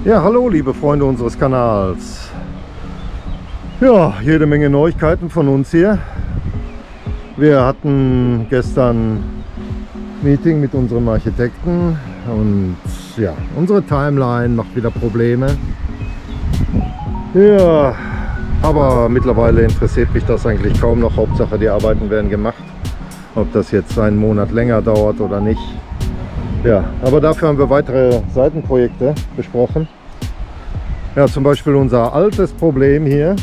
Ja, hallo liebe Freunde unseres Kanals. Ja, jede Menge Neuigkeiten von uns hier. Wir hatten gestern Meeting mit unserem Architekten und ja, unsere Timeline macht wieder Probleme. Ja, aber mittlerweile interessiert mich das eigentlich kaum noch. Hauptsache die Arbeiten werden gemacht. Ob das jetzt einen Monat länger dauert oder nicht. Ja, aber dafür haben wir weitere Seitenprojekte besprochen. Ja, zum Beispiel unser altes Problem hier.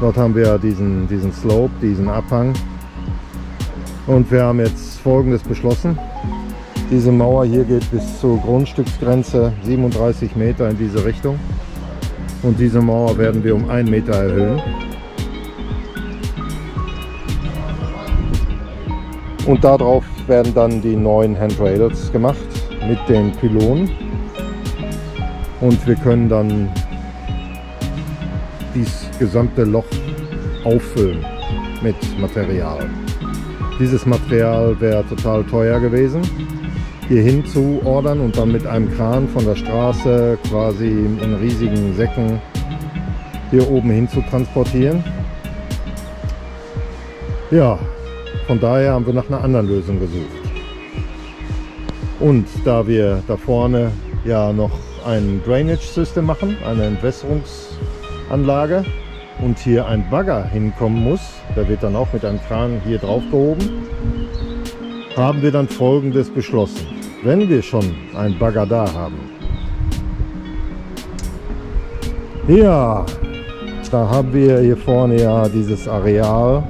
Dort haben wir diesen Slope, diesen Abhang. Und wir haben jetzt Folgendes beschlossen. Diese Mauer hier geht bis zur Grundstücksgrenze 37 Meter in diese Richtung. Und diese Mauer werden wir um 1 Meter erhöhen. Und darauf werden dann die neuen Handrails gemacht mit den Pylonen. Und wir können dann dieses gesamte Loch auffüllen mit Material. Dieses Material wäre total teuer gewesen, hier hin zu ordern und dann mit einem Kran von der Straße quasi in riesigen Säcken hier oben hin zu transportieren. Ja, von daher haben wir nach einer anderen Lösung gesucht. Und da wir da vorne ja noch ein Drainage-System machen, eine Entwässerungsanlage und hier ein Bagger hinkommen muss, der wird dann auch mit einem Kran hier drauf gehoben, haben wir dann Folgendes beschlossen. Wenn wir schon einen Bagger da haben, ja, da haben wir hier vorne ja dieses Areal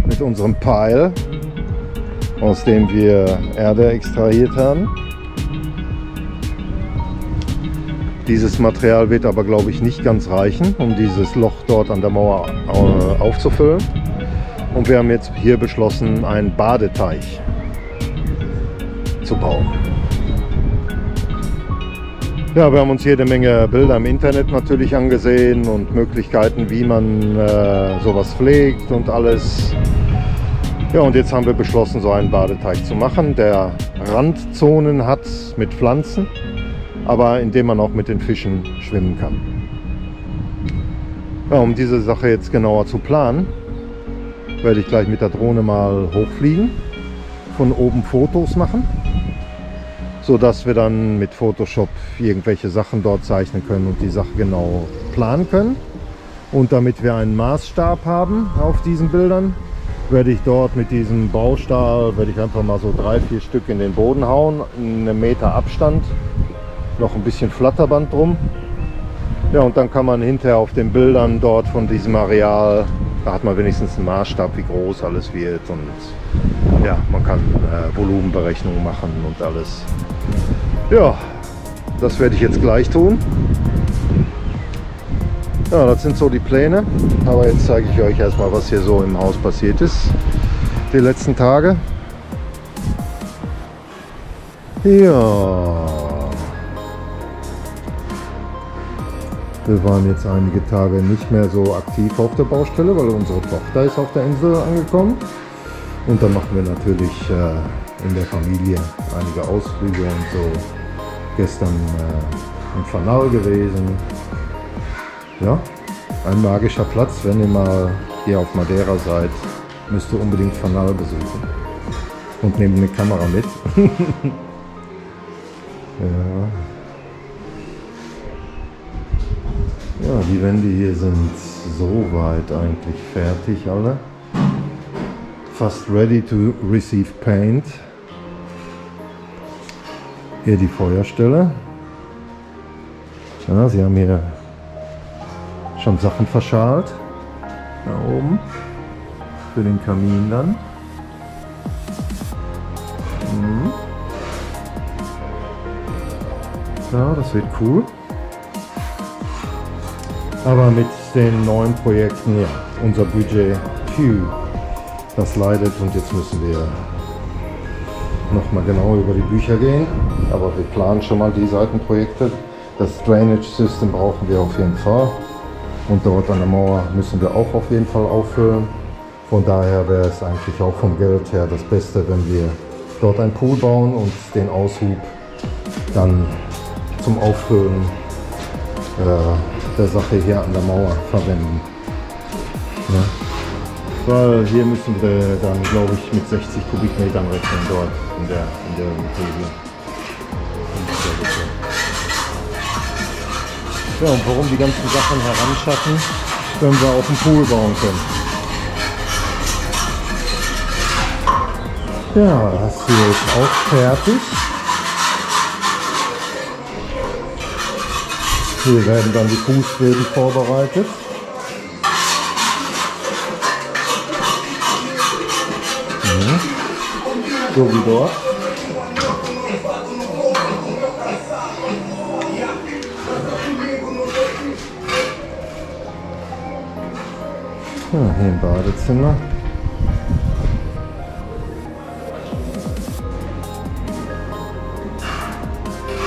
mit unserem Pile, aus dem wir Erde extrahiert haben. Dieses Material wird aber, glaube ich, nicht ganz reichen, um dieses Loch dort an der Mauer aufzufüllen. Und wir haben jetzt hier beschlossen, einen Badeteich zu bauen. Ja, wir haben uns jede Menge Bilder im Internet natürlich angesehen und Möglichkeiten, wie man sowas pflegt und alles. Ja, und jetzt haben wir beschlossen, so einen Badeteich zu machen, der Randzonen hat mit Pflanzen, aber in dem man auch mit den Fischen schwimmen kann. Ja, um diese Sache jetzt genauer zu planen, werde ich gleich mit der Drohne mal hochfliegen, von oben Fotos machen, so dass wir dann mit Photoshop irgendwelche Sachen dort zeichnen können und die Sache genau planen können. Und damit wir einen Maßstab haben auf diesen Bildern, werde ich dort mit diesem Baustahl, werde ich einfach mal so 3-4 Stück in den Boden hauen, in 1 Meter Abstand, noch ein bisschen Flatterband drum. Ja, und dann kann man hinterher auf den Bildern dort von diesem Areal, da hat man wenigstens einen Maßstab, wie groß alles wird, und ja, man kann Volumenberechnungen machen und alles. Ja, das werde ich jetzt gleich tun. Ja, das sind so die Pläne, aber jetzt zeige ich euch erstmal, was hier so im Haus passiert ist die letzten Tage. Ja, wir waren jetzt einige Tage nicht mehr so aktiv auf der Baustelle, weil unsere Tochter ist auf der Insel angekommen. Und dann machen wir natürlich in der Familie einige Ausflüge und so. Gestern im Fanal gewesen. Ja, ein magischer Platz. Wenn ihr mal hier auf Madeira seid, müsst ihr unbedingt Fanal besuchen. Und nehmt eine Kamera mit. Ja. Ja, die Wände hier sind soweit eigentlich fertig alle. Fast ready to receive paint. Hier die Feuerstelle. Ja, sie haben hier schon Sachen verschalt. Da oben. Für den Kamin dann. Ja, das wird cool. Aber mit den neuen Projekten, ja, unser Budget, das leidet, und jetzt müssen wir nochmal genau über die Bücher gehen. Aber wir planen schon mal die Seitenprojekte. Das Drainage System brauchen wir auf jeden Fall. Und dort an der Mauer müssen wir auch auf jeden Fall auffüllen. Von daher wäre es eigentlich auch vom Geld her das Beste, wenn wir dort einen Pool bauen und den Aushub dann zum Auffüllen der Sache hier an der Mauer verwenden. Ja. Weil hier müssen wir dann, glaube ich, mit 60 Kubikmetern rechnen dort in der Hütte hier. Ja, und warum die ganzen Sachen heranschaffen, wenn wir auch einen Pool bauen können. Ja, das hier ist auch fertig. Hier werden dann die Fußböden vorbereitet. So wie dort. Ja, hier im Badezimmer.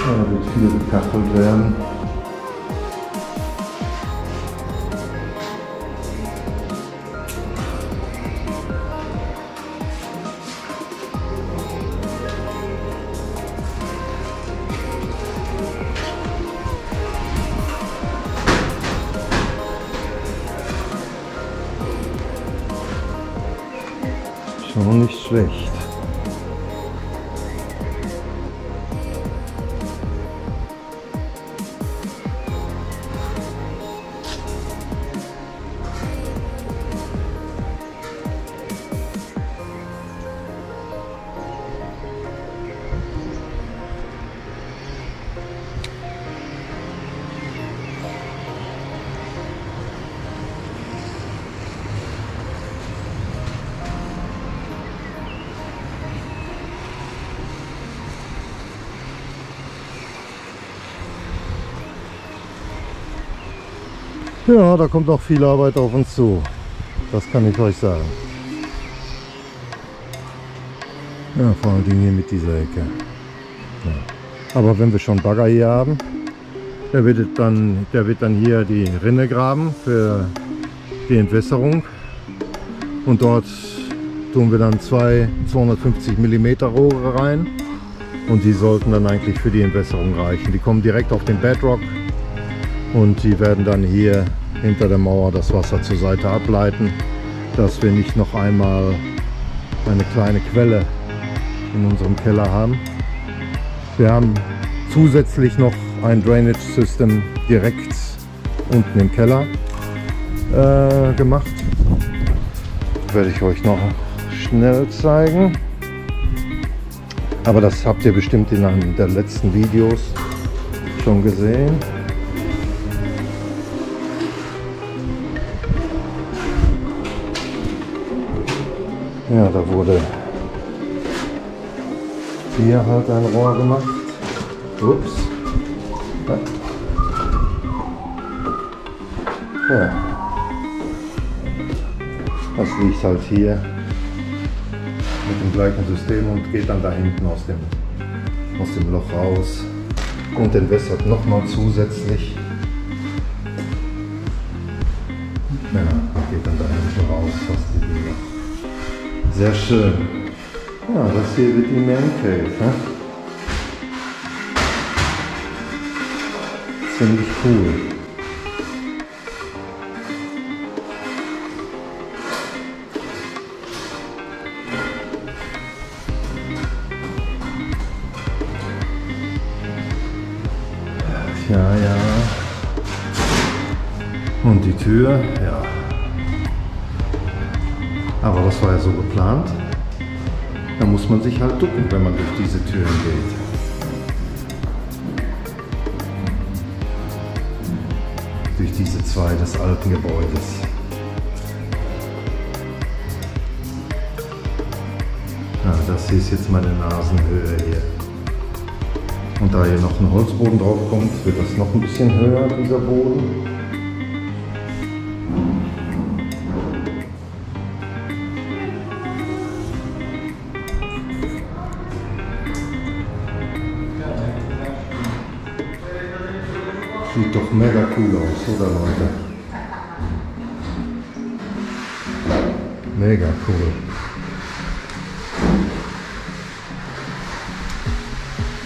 Da wird viel gekachelt werden. Schon nicht schlecht. Ja, da kommt noch viel Arbeit auf uns zu. Das kann ich euch sagen. Ja, vor allen Dingen hier mit dieser Ecke. Ja. Aber wenn wir schon Bagger hier haben, der wird dann hier die Rinne graben für die Entwässerung. Und dort tun wir dann zwei 250 mm Rohre rein. Und die sollten dann eigentlich für die Entwässerung reichen. Die kommen direkt auf den Bedrock. Und die werden dann hier hinter der Mauer das Wasser zur Seite ableiten, dass wir nicht noch einmal eine kleine Quelle in unserem Keller haben. Wir haben zusätzlich noch ein Drainage System direkt unten im Keller gemacht. Werde ich euch noch schnell zeigen. Aber das habt ihr bestimmt in einem der letzten Videos schon gesehen. Ja, da wurde hier halt ein Rohr gemacht. Ups. Ja. Das liegt halt hier mit dem gleichen System und geht dann da hinten aus dem Loch raus und entwässert nochmal zusätzlich. Ja, geht dann da hinten raus, fast die Bilder. Sehr schön. Ja, das hier wird die Man Cave. Ne? Ziemlich cool. Ja, ja. Und die Tür, ja. Aber das war ja so geplant. Da muss man sich halt ducken, wenn man durch diese Türen geht. Durch diese zwei des alten Gebäudes. Ja, das hier ist jetzt meine Nasenhöhe hier. Und da hier noch ein Holzboden drauf kommt, wird das noch ein bisschen höher, dieser Boden. Sieht doch mega cool aus, oder Leute? Mega cool.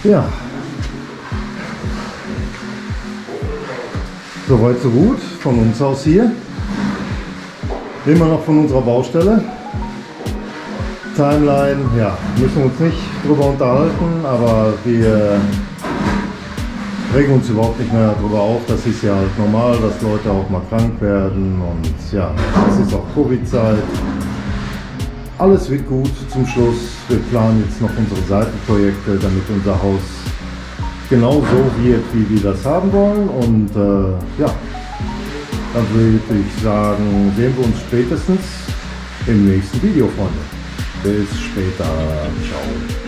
Ja. Soweit so gut von uns aus hier. Immer noch von unserer Baustelle. Timeline, ja, müssen wir uns nicht drüber unterhalten, aber wir regen uns überhaupt nicht mehr drüber auf. Das ist ja halt normal, dass Leute auch mal krank werden und ja, es ist auch Covid-Zeit. Alles wird gut zum Schluss. Wir planen jetzt noch unsere Seitenprojekte, damit unser Haus genau so wird, wie wir das haben wollen. Und ja, dann würde ich sagen, sehen wir uns spätestens im nächsten Video, Freunde. Bis später. Ciao.